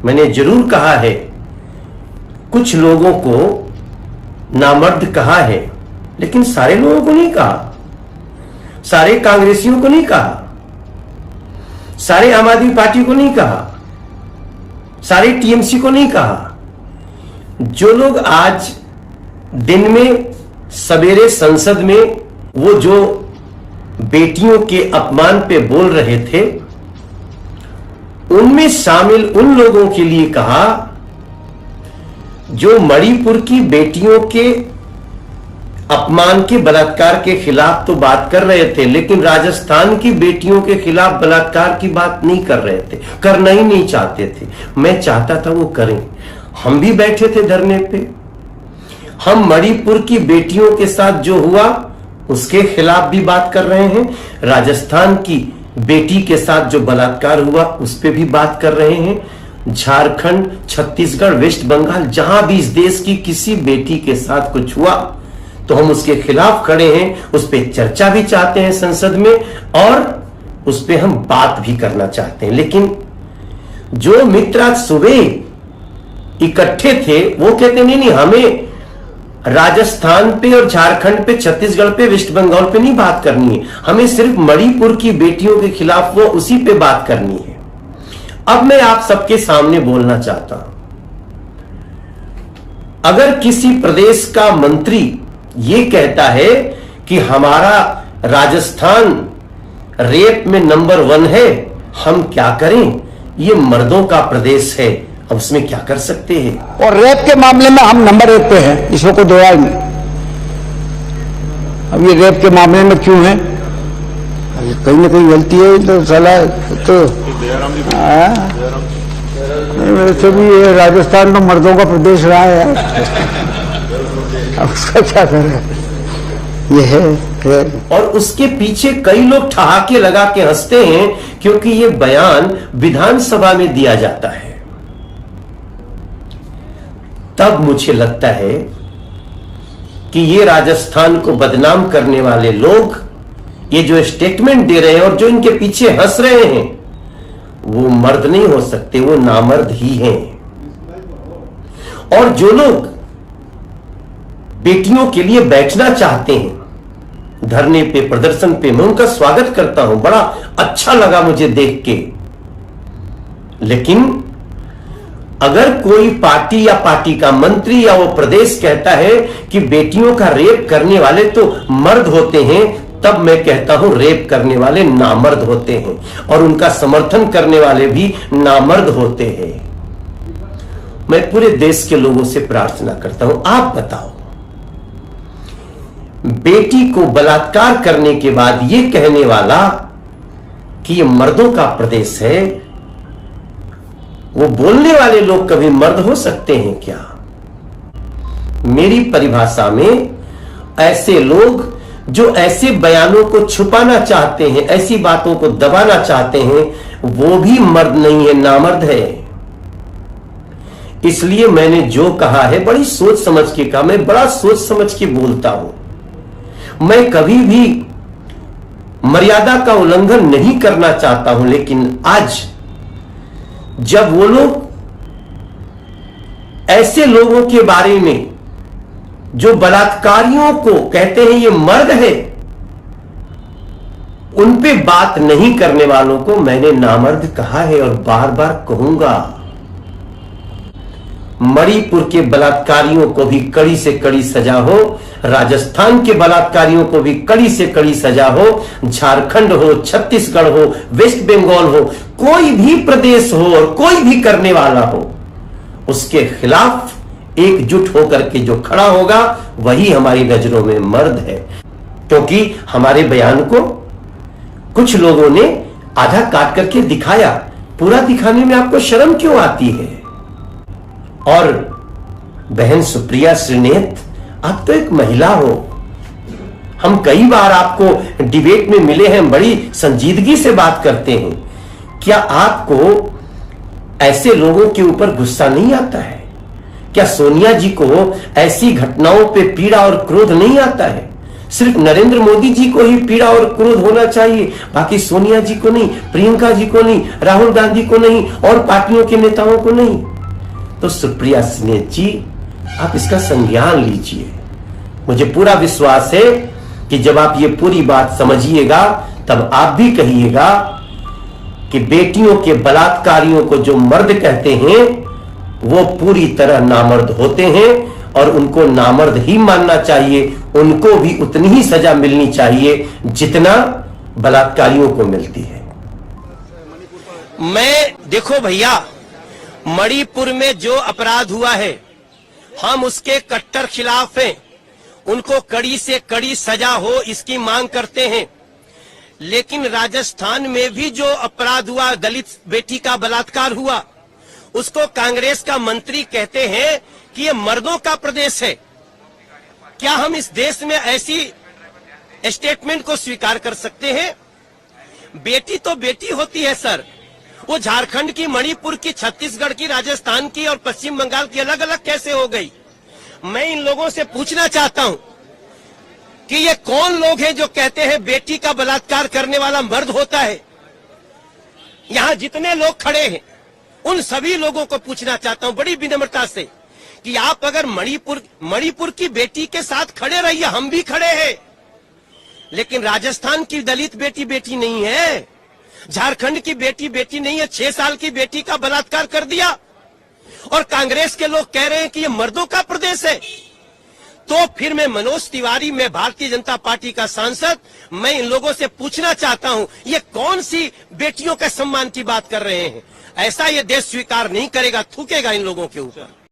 मैंने जरूर कहा है, कुछ लोगों को नामर्द कहा है, लेकिन सारे लोगों को नहीं कहा, सारे कांग्रेसियों को नहीं कहा, सारे आम आदमी पार्टी को नहीं कहा, सारे टीएमसी को नहीं कहा। जो लोग आज दिन में सवेरे संसद में वो जो बेटियों के अपमान पे बोल रहे थे, उनमें शामिल उन लोगों के लिए कहा जो मणिपुर की बेटियों के अपमान के बलात्कार के खिलाफ तो बात कर रहे थे, लेकिन राजस्थान की बेटियों के खिलाफ बलात्कार की बात नहीं कर रहे थे, करना ही नहीं चाहते थे। मैं चाहता था वो करें, हम भी बैठे थे धरने पे। हम मणिपुर की बेटियों के साथ जो हुआ उसके खिलाफ भी बात कर रहे हैं, राजस्थान की बेटी के साथ जो बलात्कार हुआ उस पर भी बात कर रहे हैं। झारखंड, छत्तीसगढ़, वेस्ट बंगाल, जहां भी इस देश की किसी बेटी के साथ कुछ हुआ तो हम उसके खिलाफ खड़े हैं, उस पर चर्चा भी चाहते हैं संसद में और उस पर हम बात भी करना चाहते हैं। लेकिन जो मित्र आज सुबह इकट्ठे थे वो कहते नहीं, हमें राजस्थान पे और झारखंड पे, छत्तीसगढ़ पे, वेस्ट बंगाल पे नहीं बात करनी है, हमें सिर्फ मणिपुर की बेटियों के खिलाफ वो उसी पे बात करनी है। अब मैं आप सबके सामने बोलना चाहता हूं, अगर किसी प्रदेश का मंत्री ये कहता है कि हमारा राजस्थान रेप में नंबर 1 है, हम क्या करें, ये मर्दों का प्रदेश है, अब उसमें क्या कर सकते हैं। और रेप के मामले में हम नंबर 1 पे हैं, इसमें कोई दो राय नहीं। अब ये रेप के मामले में क्यों है, कहीं ना कहीं गलती है तो साला तो वैसे भी ये राजस्थान तो मर्दों का प्रदेश रहा है, अब उसका क्या करें, ये है। और उसके पीछे कई लोग ठहाके लगा के हंसते हैं क्योंकि ये बयान विधानसभा में दिया जाता है। तब मुझे लगता है कि ये राजस्थान को बदनाम करने वाले लोग ये जो स्टेटमेंट दे रहे हैं और जो इनके पीछे हंस रहे हैं वो मर्द नहीं हो सकते, वो नामर्द ही हैं। और जो लोग बेटियों के लिए बैठना चाहते हैं धरने पे, प्रदर्शन पे, मैं उनका स्वागत करता हूं, बड़ा अच्छा लगा मुझे देख के। लेकिन अगर कोई पार्टी या पार्टी का मंत्री या वो प्रदेश कहता है कि बेटियों का रेप करने वाले तो मर्द होते हैं, तब मैं कहता हूं रेप करने वाले नामर्द होते हैं और उनका समर्थन करने वाले भी नामर्द होते हैं। मैं पूरे देश के लोगों से प्रार्थना करता हूं, आप बताओ, बेटी को बलात्कार करने के बाद यह कहने वाला कि यह मर्दों का प्रदेश है, वो बोलने वाले लोग कभी मर्द हो सकते हैं क्या? मेरी परिभाषा में ऐसे लोग जो ऐसे बयानों को छुपाना चाहते हैं, ऐसी बातों को दबाना चाहते हैं, वो भी मर्द नहीं है, नामर्द है। इसलिए मैंने जो कहा है बड़ी सोच समझ के कहा, मैं बड़ा सोच समझ के बोलता हूं। मैं कभी भी मर्यादा का उल्लंघन नहीं करना चाहता हूं, लेकिन आज जब वो लोग ऐसे लोगों के बारे में जो बलात्कारियों को कहते हैं ये मर्द है, उन पे बात नहीं करने वालों को मैंने नामर्द कहा है और बार बार कहूंगा। मणिपुर के बलात्कारियों को भी कड़ी से कड़ी सजा हो, राजस्थान के बलात्कारियों को भी कड़ी से कड़ी सजा हो, झारखंड हो, छत्तीसगढ़ हो, वेस्ट बंगाल हो, कोई भी प्रदेश हो और कोई भी करने वाला हो, उसके खिलाफ एकजुट होकर के जो खड़ा होगा वही हमारी नजरों में मर्द है। क्योंकि हमारे बयान को कुछ लोगों ने आधा काट करके दिखाया, पूरा दिखाने में आपको शर्म क्यों आती है? और बहन सुप्रिया श्रीनेत, आप तो एक महिला हो, हम कई बार आपको डिबेट में मिले हैं, बड़ी संजीदगी से बात करते हैं, क्या आपको ऐसे लोगों के ऊपर गुस्सा नहीं आता है? क्या सोनिया जी को ऐसी घटनाओं पे पीड़ा और क्रोध नहीं आता है? सिर्फ नरेंद्र मोदी जी को ही पीड़ा और क्रोध होना चाहिए, बाकी सोनिया जी को नहीं, प्रियंका जी को नहीं, राहुल गांधी को नहीं, और पार्टियों के नेताओं को नहीं। तो सुप्रिया सुले जी, आप इसका संज्ञान लीजिए। मुझे पूरा विश्वास है कि जब आप ये पूरी बात समझिएगा तब आप भी कहिएगा कि बेटियों के बलात्कारियों को जो मर्द कहते हैं वो पूरी तरह नामर्द होते हैं, और उनको नामर्द ही मानना चाहिए। उनको भी उतनी ही सजा मिलनी चाहिए जितना बलात्कारियों को मिलती है। मैं देखो भैया, मणिपुर में जो अपराध हुआ है हम उसके कट्टर खिलाफ हैं, उनको कड़ी से कड़ी सजा हो इसकी मांग करते हैं। लेकिन राजस्थान में भी जो अपराध हुआ, दलित बेटी का बलात्कार हुआ, उसको कांग्रेस का मंत्री कहते हैं कि ये मर्दों का प्रदेश है। क्या हम इस देश में ऐसी स्टेटमेंट को स्वीकार कर सकते हैं? बेटी तो बेटी होती है सर, वो झारखंड की, मणिपुर की, छत्तीसगढ़ की, राजस्थान की और पश्चिम बंगाल की अलग अलग कैसे हो गई? मैं इन लोगों से पूछना चाहता हूं कि ये कौन लोग हैं जो कहते हैं बेटी का बलात्कार करने वाला मर्द होता है? यहां जितने लोग खड़े हैं उन सभी लोगों को पूछना चाहता हूं बड़ी विनम्रता से कि आप अगर मणिपुर की बेटी के साथ खड़े रहिए, हम भी खड़े हैं, लेकिन राजस्थान की दलित बेटी बेटी नहीं है, झारखंड की बेटी बेटी नहीं है। 6 साल की बेटी का बलात्कार कर दिया और कांग्रेस के लोग कह रहे हैं कि ये मर्दों का प्रदेश है। तो फिर मैं मनोज तिवारी, मैं भारतीय जनता पार्टी का सांसद, मैं इन लोगों से पूछना चाहता हूं ये कौन सी बेटियों के सम्मान की बात कर रहे हैं? ऐसा ये देश स्वीकार नहीं करेगा, थूकेगा इन लोगों के ऊपर।